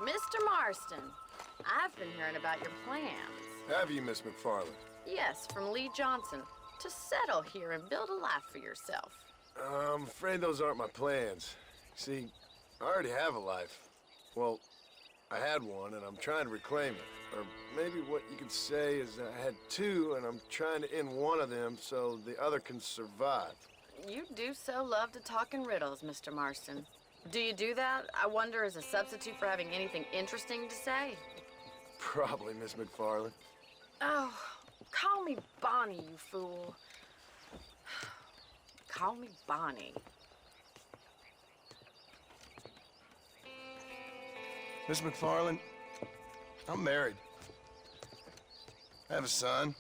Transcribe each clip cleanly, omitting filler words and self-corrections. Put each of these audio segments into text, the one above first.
Mr. Marston, I've been hearing about your plans. Have you, Miss McFarland? Yes, from Lee Johnson, to settle here and build a life for yourself. I'm afraid those aren't my plans. See, I already have a life. Well, I had one, and I'm trying to reclaim it. Or maybe what you could say is I had two, and I'm trying to end one of them so the other can survive. You do so love to talk in riddles, Mr. Marston. Do you do that, I wonder, as a substitute for having anything interesting to say? Probably, Miss McFarland. Oh, call me Bonnie, you fool. Call me Bonnie. Miss McFarland, I'm married. I have a son.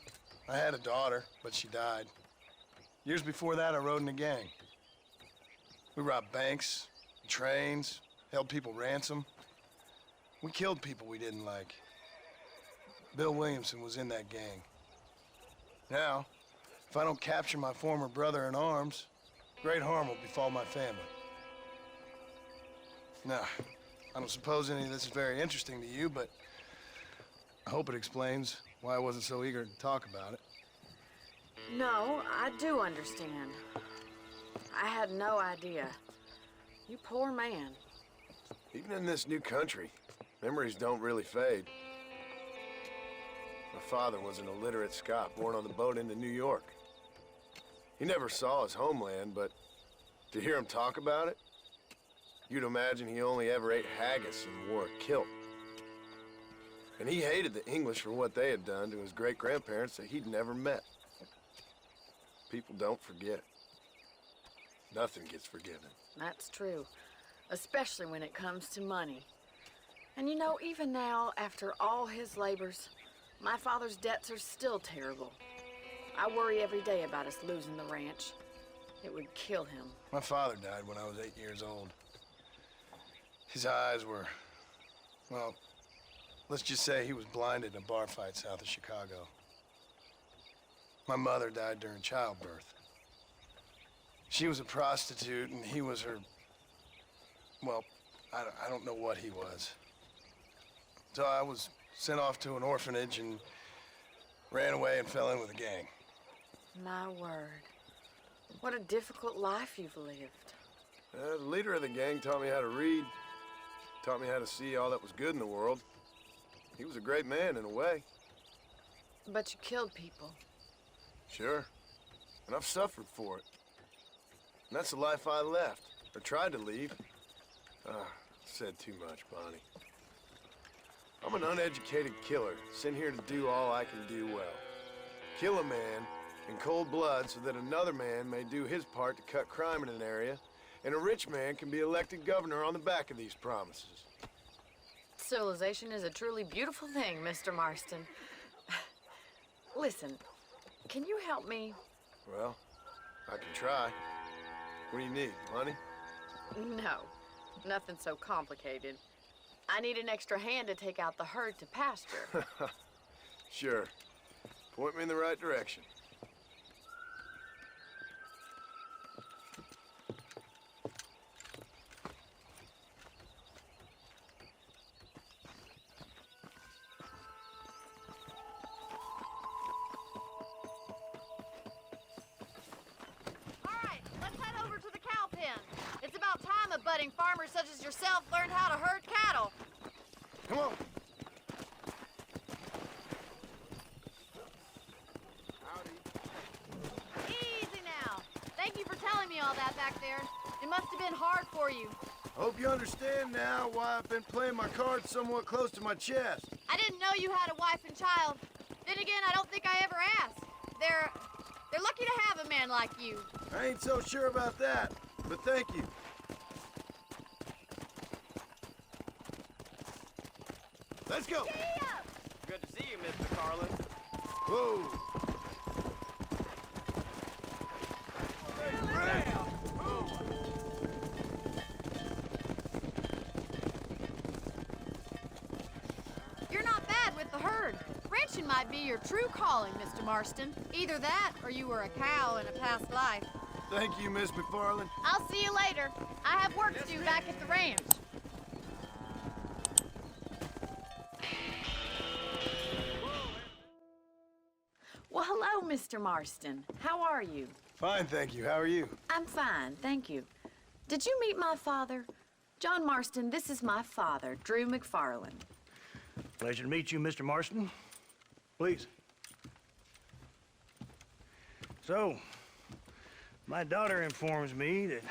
I had a daughter, but she died. Years before that, I rode in a gang. We robbed banks, trains, held people ransom. We killed people we didn't like. Bill Williamson was in that gang. Now, if I don't capture my former brother in arms, great harm will befall my family. Now, I don't suppose any of this is very interesting to you, but I hope it explains why I wasn't so eager to talk about it. No, I do understand. I had no idea. You poor man. Even in this new country, memories don't really fade. My father was an illiterate Scot born on the boat into New York. He never saw his homeland, but to hear him talk about it, you'd imagine he only ever ate haggis and wore a kilt. And he hated the English for what they had done to his great-grandparents that he'd never met. People don't forget. Nothing gets forgiven. That's true, especially when it comes to money. And you know, even now, after all his labors, my father's debts are still terrible. I worry every day about us losing the ranch. It would kill him. My father died when I was 8 years old. His eyes were, well, let's just say he was blinded in a bar fight south of Chicago. My mother died during childbirth. She was a prostitute, and he was her, well, I don't know what he was. So I was sent off to an orphanage and ran away and fell in with a gang. My word. What a difficult life you've lived. The leader of the gang taught me how to read, taught me how to see all that was good in the world. He was a great man in a way. But you killed people. Sure. And I've suffered for it. And that's the life I left, or tried to leave. Said too much, Bonnie. I'm an uneducated killer, sent here to do all I can do well. Kill a man in cold blood so that another man may do his part to cut crime in an area, and a rich man can be elected governor on the back of these promises. Civilization is a truly beautiful thing, Mr. Marston. Listen, can you help me? Well, I can try. What do you need, money? No, nothing so complicated. I need an extra hand to take out the herd to pasture. Sure. Point me in the right direction. Budding farmers such as yourself learned how to herd cattle. Come on. Howdy. Easy now. Thank you for telling me all that back there. It must have been hard for you. Hope you understand now why I've been playing my cards somewhat close to my chest. I didn't know you had a wife and child. Then again, I don't think I ever asked. They're lucky to have a man like you. I ain't so sure about that, but thank you. Let's go. Good to see you, Mr. Carlin. Whoa. You're not bad with the herd. Ranching might be your true calling, Mr. Marston. Either that, or you were a cow in a past life. Thank you, Miss McFarland. I'll see you later. I have work to do back at the ranch. Mr. Marston. How are you? Fine, thank you. How are you? I'm fine, thank you. Did you meet my father? John Marston, this is my father, Drew McFarland. Pleasure to meet you, Mr. Marston. Please. So, my daughter informs me that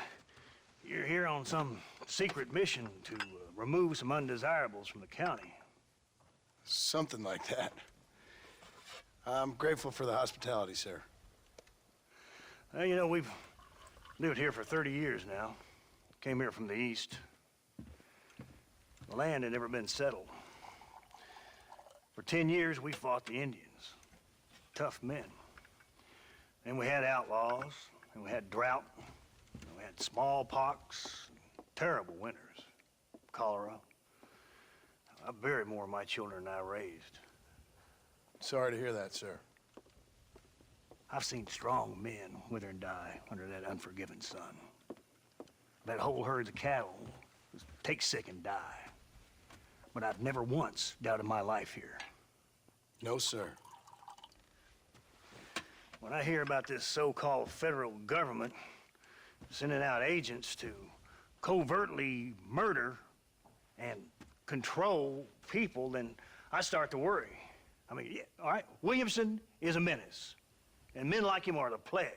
you're here on some secret mission to remove some undesirables from the county. Something like that. I'm grateful for the hospitality, sir. Well, you know, we've lived here for 30 years now. Came here from the east. The land had never been settled. For 10 years, we fought the Indians. Tough men. And we had outlaws, and we had drought, and we had smallpox, terrible winters, cholera. I buried more of my children than I raised. Sorry to hear that, sir. I've seen strong men wither and die under that unforgiving sun. That whole herds of cattle just take sick and die. But I've never once doubted my life here. No, sir. When I hear about this so-called federal government sending out agents to covertly murder and control people, then I start to worry. I mean, yeah, all right, Williamson is a menace, and men like him are the plague.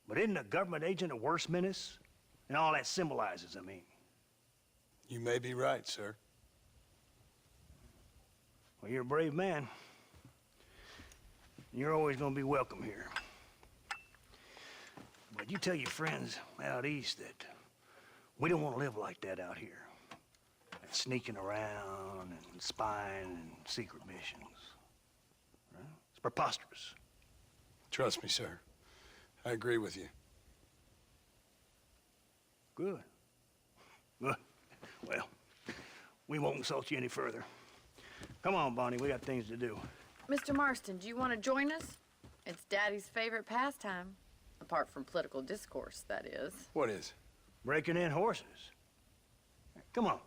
But isn't a government agent a worse menace? And all that symbolizes, I mean. You may be right, sir. Well, you're a brave man. You're always gonna be welcome here. But you tell your friends out east that we don't want to live like that out here. That sneaking around and spying and secret missions. Right? It's preposterous. Trust me, sir. I agree with you. Good. Good. Well, we won't insult you any further. Come on, Bonnie, we got things to do. Mr. Marston, do you want to join us? It's Daddy's favorite pastime. Apart from political discourse, that is. What is? Breaking in horses. Come on.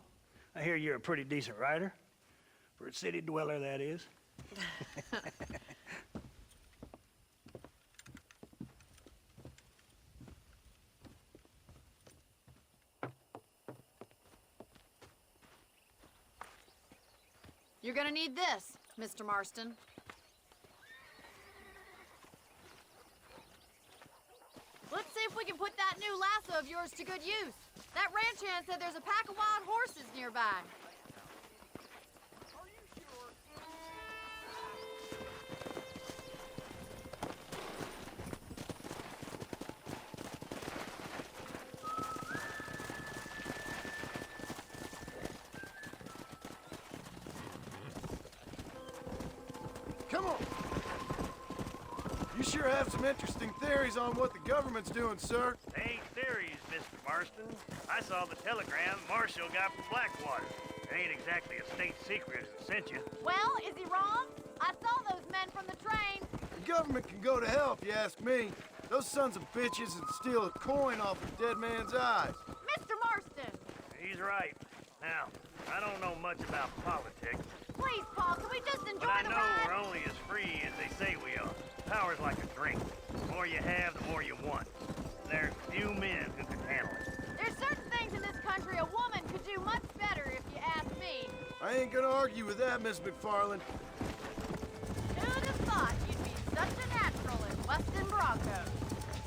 I hear you're a pretty decent rider. For a city dweller, that is. You're gonna need this, Mr. Marston. Let's see if we can put that new lasso of yours to good use. That ranch hand said there's a pack of wild horses nearby. Come on! You sure have some interesting theories on what the government's doing, sir. They ain't theories, Mr. Marston. I saw the telegram Marshall got from Blackwater. It ain't exactly a state secret as it sent you. Well, is he wrong? I saw those men from the train. The government can go to hell if you ask me. Those sons of bitches would steal a coin off a dead man's eyes. Mr. Marston! He's right. Now, I don't know much about politics, Please, Paul, can we just enjoy but I the know ride? we're only as free as they say we are. Power's like a drink. The more you have, the more you want. There's few men who can handle it. There's certain things in this country a woman could do much better if you ask me. I ain't gonna argue with that, Miss McFarland. Who'd have thought you'd be such a natural in Weston Broncos?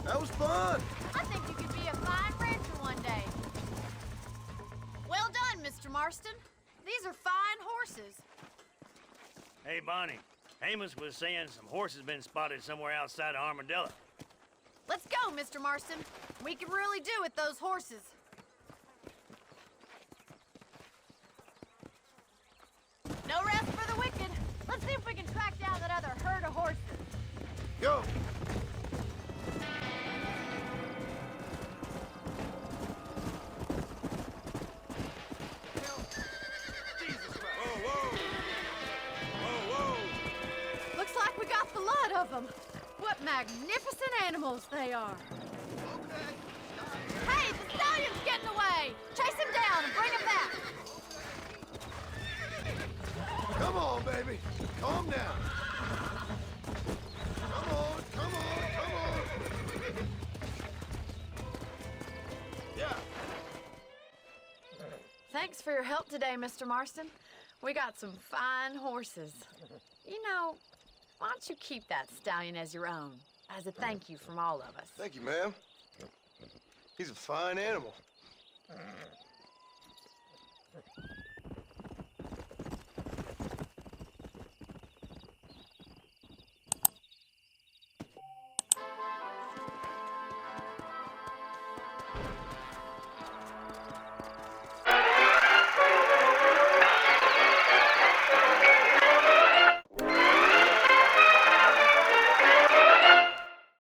That was fun. I think you could be a fine rancher one day. Well done, Mr. Marston. These are fine horses. Hey, Bonnie. Amos was saying some horses been spotted somewhere outside of Armadillo. Let's go, Mr. Marston. We can really do with those horses. No rest for the wicked. Let's see if we can track down that other herd of horses. Go. Looks like we got the lot of them. What magnificent animals they are. Hey, the stallion's getting away. Chase him down and bring him back. Come on, baby. Calm down. Come Thanks for your help today, Mr. Marston. We got some fine horses. You know, why don't you keep that stallion as your own, as a thank you from all of us? Thank you, ma'am. He's a fine animal.